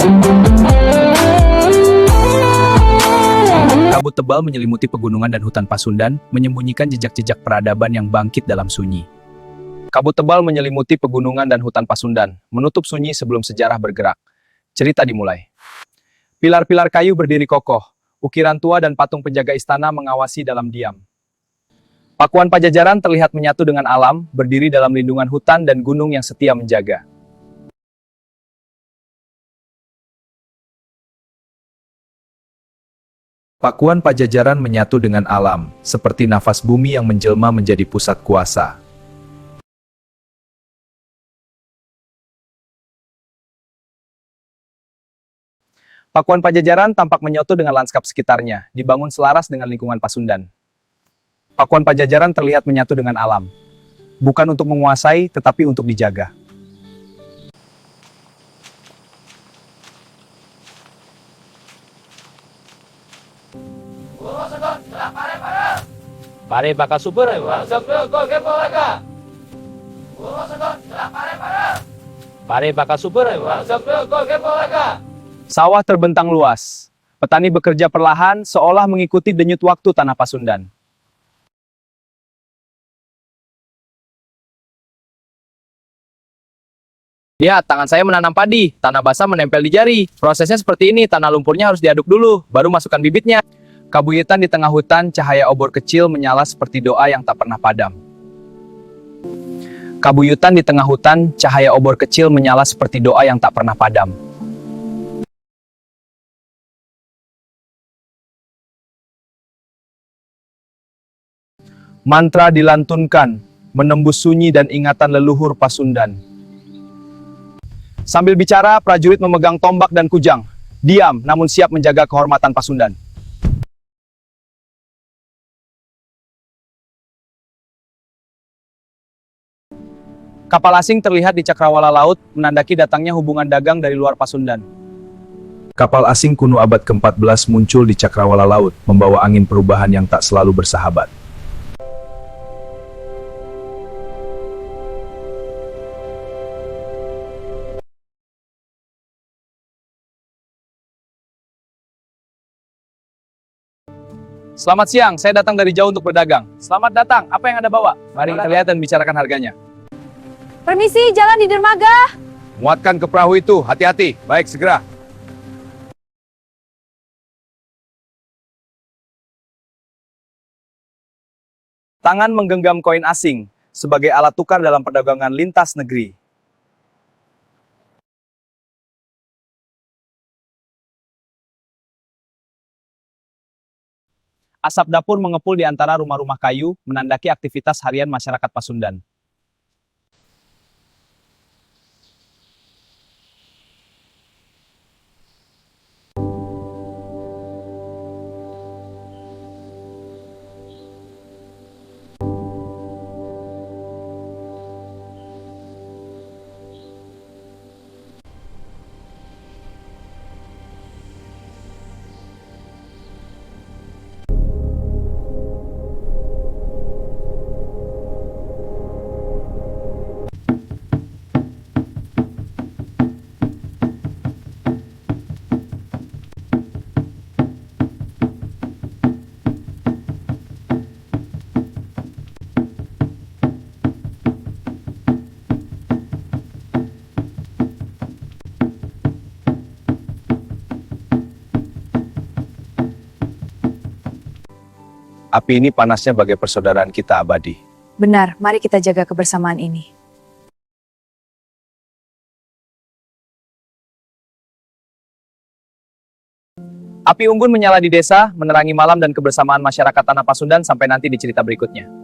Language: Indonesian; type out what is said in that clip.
Kabut tebal menyelimuti pegunungan dan hutan Pasundan, menyembunyikan jejak-jejak peradaban yang bangkit dalam sunyi. Kabut tebal menyelimuti pegunungan dan hutan Pasundan, menutup sunyi sebelum sejarah bergerak. Cerita dimulai. Pilar-pilar kayu berdiri kokoh, ukiran tua dan patung penjaga istana mengawasi dalam diam. Pakuan Pajajaran terlihat menyatu dengan alam, berdiri dalam lindungan hutan dan gunung yang setia menjaga. Pakuan Pajajaran menyatu dengan alam, seperti nafas bumi yang menjelma menjadi pusat kuasa. Pakuan Pajajaran tampak menyatu dengan lanskap sekitarnya, dibangun selaras dengan lingkungan Pasundan. Pakuan Pajajaran terlihat menyatu dengan alam, bukan untuk menguasai, tetapi untuk dijaga. Pare baka super, pare baka super, Sawah terbentang luas. Petani bekerja perlahan, seolah mengikuti denyut waktu tanah Pasundan. Lihat, tangan saya menanam padi. Tanah basah menempel di jari. Prosesnya seperti ini, tanah lumpurnya harus diaduk dulu, baru masukkan bibitnya. Kabuyutan di tengah hutan, cahaya obor kecil menyala seperti doa yang tak pernah padam. Kabuyutan di tengah hutan, cahaya obor kecil menyala seperti doa yang tak pernah padam. Mantra dilantunkan, menembus sunyi dan ingatan leluhur Pasundan. Sambil bicara, prajurit memegang tombak dan kujang. Diam, namun siap menjaga kehormatan Pasundan. Kapal asing terlihat di cakrawala laut, menandaki datangnya hubungan dagang dari luar Pasundan. Kapal asing kuno abad ke-14 muncul di cakrawala laut, membawa angin perubahan yang tak selalu bersahabat. Selamat siang, saya datang dari jauh untuk berdagang. Selamat datang, apa yang Anda bawa? Mari kita lihat dan bicarakan harganya. Permisi, jalan di dermaga. Muatkan ke perahu itu, hati-hati. Baik, segera. Tangan menggenggam koin asing sebagai alat tukar dalam perdagangan lintas negeri. Asap dapur mengepul di antara rumah-rumah kayu, menandaki aktivitas harian masyarakat Pasundan. Api ini panasnya bagai persaudaraan kita abadi. Benar, mari kita jaga kebersamaan ini. Api unggun menyala di desa, menerangi malam dan kebersamaan masyarakat tanah Pasundan sampai nanti di cerita berikutnya.